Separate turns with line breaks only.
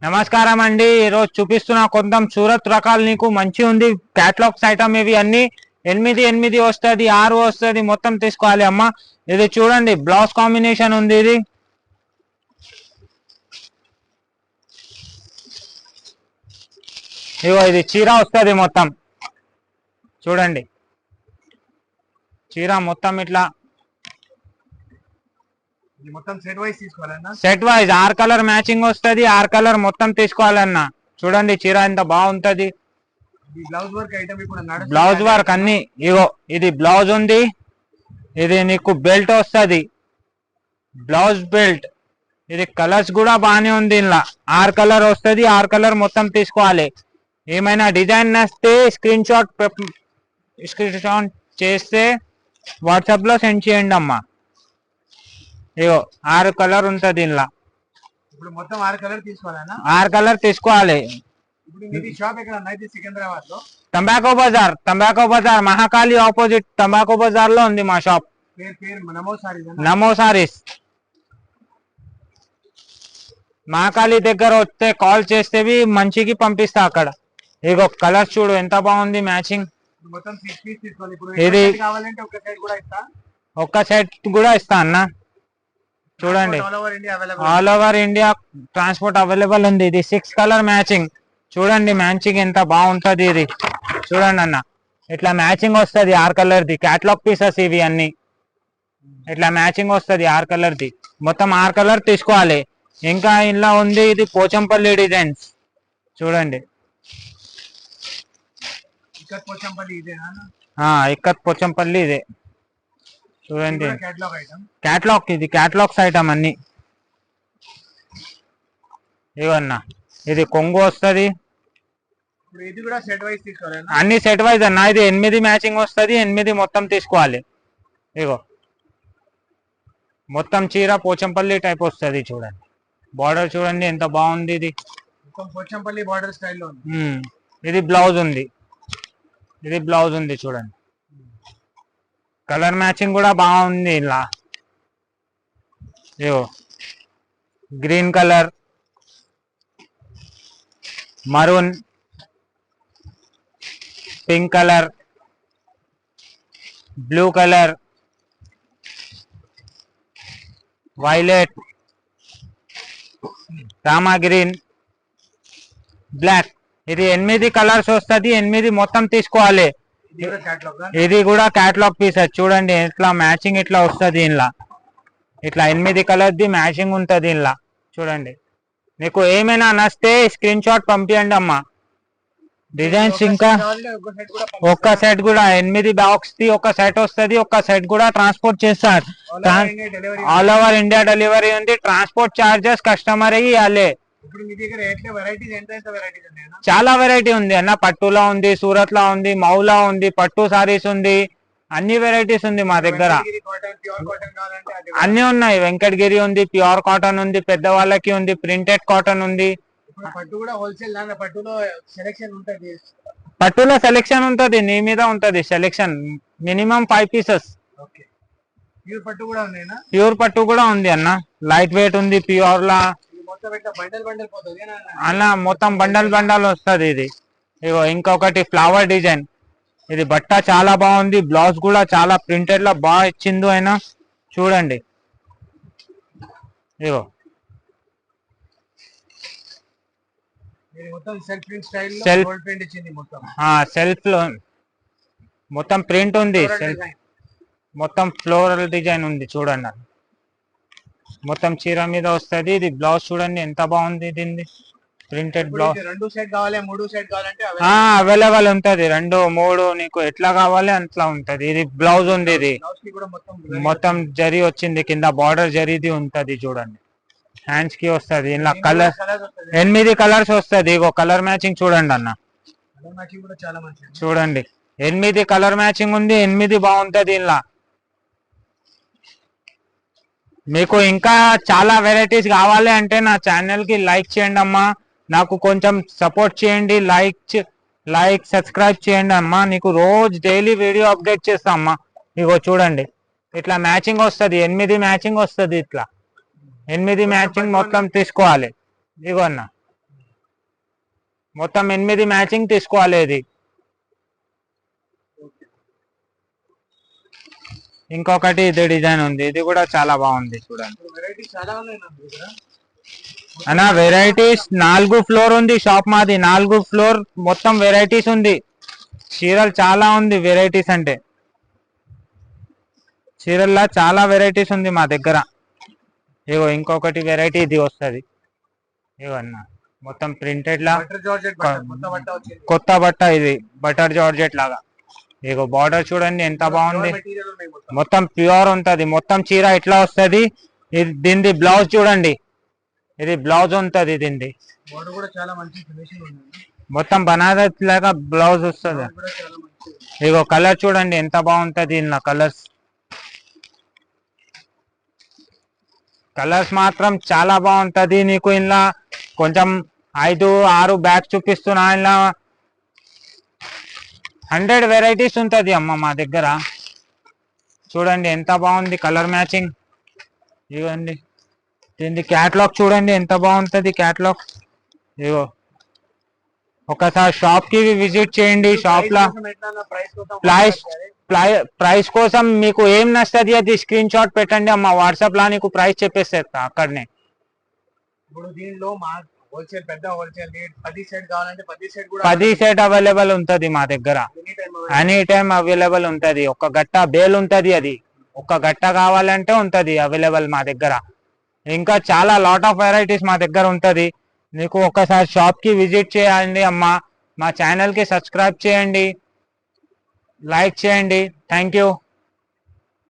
నమస్కారం అండి. ఈరోజు చూపిస్తున్న కొంచెం సూరత్ రకాలు నీకు మంచి ఉంది. క్యాటలాగ్స్ ఐటమ్ ఇవి అన్ని 8 వస్తుంది, 6 వస్తుంది, మొత్తం తీసుకోవాలి అమ్మ. ఇది చూడండి, బ్లౌజ్ కాంబినేషన్ ఉంది. ఇది చీర వస్తుంది మొత్తం. చూడండి, చీర మొత్తం ఇట్లా
మొత్తం సెట్ వైజ్ తీసుకోవాలన్నా.
సెట్ వైజ్ 6 కలర్ మ్యాచింగ్ వస్తుంది. 6 కలర్ మొత్తం తీసుకోవాలన్నా. చూడండి చీర ఎంత బాగుంటది.
బ్లౌజ్ వర్క్ ఐటమ్ ఇప్పుడు
బ్లౌజ్ వర్క్ అన్ని. ఇది బ్లౌజ్ ఉంది. ఇది నీకు బెల్ట్ వస్తుంది, బ్లౌజ్ బెల్ట్. ఇది కలర్స్ కూడా బాగానే ఉంది. ఇలా 6 కలర్ వస్తుంది. 6 కలర్ మొత్తం తీసుకోవాలి. ఏమైనా డిజైన్ నచ్చితే స్క్రీన్ షాట్ చేస్తే వాట్సాప్ లో సెండ్ చేయండి అమ్మా. 6 కలర్ ఉంటుంది ఇలా.
ఇప్పుడు మొత్తం 6 కలర్ తీసుకోవాలన్నా.
6 కలర్ తీసుకోవాలి.
ఇప్పుడు మీది షాప్ ఎక్కడ అన్న? ఇది సికింద్రాబాద్ లో
తంబాకో బజార్ మహాకాళి ఆపోజిట్ తంబాకో బజార్ లో ఉంది మా షాప్.
పేరు
నమో సారీస్. మహాకాళి దగ్గర వస్తే కాల్ చేస్తేవి మంచికి పంపిస్తా అక్కడ. కలర్ చూడు ఎంత బాగుంది మ్యాచింగ్.
మొత్తం 6 పీస్ తీసుకోవాలి. ఇప్పుడు
ఇది
కావాలంటే ఒక సెట్ కూడా ఇస్తా.
ఒక్క సెట్ కూడా ఇస్తా అన్న. చూడండి, all over India transport available ఉంది. ఇది 6 కలర్ మ్యాచింగ్. చూడండి మ్యాచింగ్ ఎంత బాగుంటది. ఇది చూడండి అన్న, ఇట్లా మ్యాచింగ్ వస్తుంది 6 కలర్ది. క్యాటలాగ్ పీసెస్ ఇవి అన్ని. ఇట్లా మ్యాచింగ్ వస్తుంది 6 కలర్ది. మొత్తం 6 కలర్ తీసుకోవాలి. ఇంకా ఇలా ఉంది, ఇది పోచంపల్లి డిజైన్స్. చూడండి, ఇక్కత్ పోచంపల్లి ఇదే. చూడండి క్యాటలాగ్, ఇది క్యాటలాగ్స్ ఐటమ్ అన్ని. ఇవన్నా ఇది కొంగు వస్తుంది. అన్ని సెట్ వైజ్ అన్న. ఇది 8 మ్యాచింగ్ వస్తుంది. 8 మొత్తం తీసుకోవాలి. మొత్తం చీర పోచంపల్లి టైప్ వస్తుంది. చూడండి బార్డర్ చూడండి ఎంత బాగుంది. ఇది
పోచంపల్లి బార్డర్ స్టైల్లో ఉంది.
ఇది బ్లౌజ్ ఉంది. చూడండి కలర్ మ్యాచింగ్ కూడా బాగుంది. ఇలా green colour, maroon, pink colour, blue colour, violet, Rama green, black. ఇది 8 కలర్స్ వస్తుంది. 8 మొత్తం తీసుకోవాలి. ఇది కూడా క్యాటలాగ్ పీస్. చూడండి ఇట్లా మ్యాచింగ్ ఇట్లా వస్తుంది. ఇలా ఇట్లా 8 కలర్ది మ్యాచింగ్ ఉంటుంది. ఇలా చూడండి, మీకు ఏమైనా నచ్చితే స్క్రీన్ షాట్ పంపించండి అమ్మా. డిజైన్స్ ఇంకా ఒక్క సెట్ కూడా 8 బాక్స్ ది ఒక సెట్ వస్తుంది. ఒక్క సెట్ కూడా ట్రాన్స్పోర్ట్ చేస్తారు. ఆల్ ఓవర్ ఇండియా డెలివరీ ఉంది. ట్రాన్స్పోర్ట్ చార్జెస్ కస్టమర్ ఇవ్వాలి. చాలా వెరైటీ ఉంది అన్న. పట్టులో ఉంది, సూరత్ లో ఉంది, మౌలా ఉంది, పట్టు సారీస్ ఉంది, అన్ని వెరైటీస్ ఉంది మా దగ్గర. అన్ని ఉన్నాయి. వెంకటగిరి ఉంది, ప్యూర్ కాటన్ ఉంది, పెద్దవాళ్ళకి ఉంది, ప్రింటెడ్ కాటన్ ఉంది. పట్టులో సెలెక్షన్ ఉంటది. నీ మీద ఉంటది సెలెక్షన్. Minimum 5 pieces. ప్యూర్ పట్టు కూడా ఉంది అన్న. లైట్ వెయిట్ ఉంది ప్యూర్ లా అన్న. మొత్తం బండల్ వస్తుంది. ఇది ఇంకొకటి ఫ్లవర్ డిజైన్. ఇది బట్ట చాలా బాగుంది. బ్లౌజ్ కూడా చాలా ప్రింటెడ్ లో బాగా ఇచ్చింది. అయినా చూడండి, సెల్ఫ్ లో మొత్తం ప్రింట్ ఉంది. మొత్తం ఫ్లోరల్ డిజైన్ ఉంది. చూడండి మొత్తం చీర మీద వస్తుంది. ఇది బ్లౌజ్ చూడండి ఎంత బాగుంది. దీన్ని ప్రింటెడ్ బ్లౌజ్. అవైలబుల్ ఉంటది. 2, 3 నీకు ఎట్లా కావాలి అట్లా ఉంటది. ఇది బ్లౌజ్ ఉంది. ఇది మొత్తం జరీ వచ్చింది. కింద బార్డర్ జరీది ఉంటది. చూడండి హ్యాండ్స్ కి వస్తుంది. ఇలా కలర్ 8 కలర్స్ వస్తుంది. కలర్ మ్యాచింగ్ చూడండి అన్న. చూడండి 8 కలర్ మ్యాచింగ్ ఉంది. 8 బాగుంటది. ఇలా మీకు ఇంకా చాలా వెరైటీస్ కావాలి అంటే నా ఛానల్ కి లైక్ చేయండి అమ్మా. నాకు కొంచెం సపోర్ట్ చేయండి. లైక్ సబ్స్క్రైబ్ చేయండి అమ్మా. నీకు రోజు డైలీ వీడియో అప్డేట్ చేస్తా అమ్మా. చూడండి ఇట్లా మ్యాచింగ్ వస్తుంది. 8 మ్యాచింగ్ వస్తుంది. ఇట్లా 8 మ్యాచింగ్ మొత్తం తీసుకోవాలి. అన్న మొత్తం 8 మ్యాచింగ్ తీసుకోవాలి ఇది. ఇంకొకటి ఇది డిజైన్ ఉంది, ఇది కూడా చాలా బాగుంది చూడండి
వెరైటీ చాలా ఉన్నాయి నా దగ్గర.
అన్న. వెరైటీస్ 4 ఫ్లోర్ ఉంది షాప్ మాది, 4 ఫ్లోర్ మొత్తం వెరైటీస్ ఉంది. చీరలు చాలా ఉంది, వెరైటీస్ అంటే చీరల్లో చాలా వెరైటీస్ ఉంది మా దగ్గర. ఇగో ఇంకొకటి వెరైటీ ఇది వస్తుంది, ఇగో అన్న మొత్తం ప్రింటెడ్ లా
బటర్ జార్జెట్ బట్టర్ కొత్త బట్ట వచ్చింది.
కొత్త బట్ట, ఇది బటర్ జార్జెట్ లాగా. ఇగో బార్డర్ చూడండి ఎంత బాగుంది,
మెటీరియల్ ఉన్నాయి మొత్తం.
మొత్తం ప్యూర్ ఉంటది. మొత్తం చీర ఇట్లా వస్తది. దీనిది బ్లౌజ్ చూడండి, ఇది బ్లౌజ్ ఉంటది. దీనిది
బోర్డర్ కూడా చాలా మంచి ఫినిషింగ్ ఉంది.
మొత్తం బనారస్ లాగా బ్లౌజ్ వస్తుంది.
బోర్డర్ కూడా చాలా మంచి.
ఇగో కలర్ చూడండి ఎంత బాగుంటది. ఇలా కలర్స్ మాత్రం చాలా బాగుంటది. నీకు ఇలా కొంచెం 5-6 బ్యాగ్స్ చూపిస్తున్నా. ఇలా 100 వెరైటీస్ ఉంటది అమ్మ మా దగ్గర. చూడండి ఎంత బాగుంది కలర్ మ్యాచింగ్. ఇవ్వండి దీన్ని క్యాటలాగ్ చూడండి ఎంత బాగుంటది క్యాటలాగ్. ఇగో ఒకసారి షాప్ కి విజిట్ చేయండి. షాప్ లా ప్రైస్ కోసం మీకు ఏం నచ్చది అది స్క్రీన్ షాట్ పెట్టండి అమ్మ, వాట్సాప్ లా నీకు ప్రైస్ చెప్పేస్తా అక్కడనే.
ఇప్పుడు దీనిలో మా హోల్సేల్ పెద్ద హోల్సేల్ 10 సెట్ కావాలంటే 10 సెట్ కూడా
10 సెట్ అవైలబుల్ ఉంటది మా దగ్గర. ఎనీ టైం అవైలబుల్ ఉంటది. ఒక గట్ట బేల్ ఉంటది, అది ఒక గట్ట కావాలంటే ఉంటది అవైలబుల్ మా దగ్గర. ఇంకా చాలా లాట్ ఆఫ్ వెరైటీస్ మా దగ్గర ఉంటది. నీకు ఒకసారి షాప్ కి విజిట్ చేయండి అమ్మ. మా ఛానల్ కి సబ్స్క్రైబ్ చేయండి, లైక్ చేయండి. Thank you.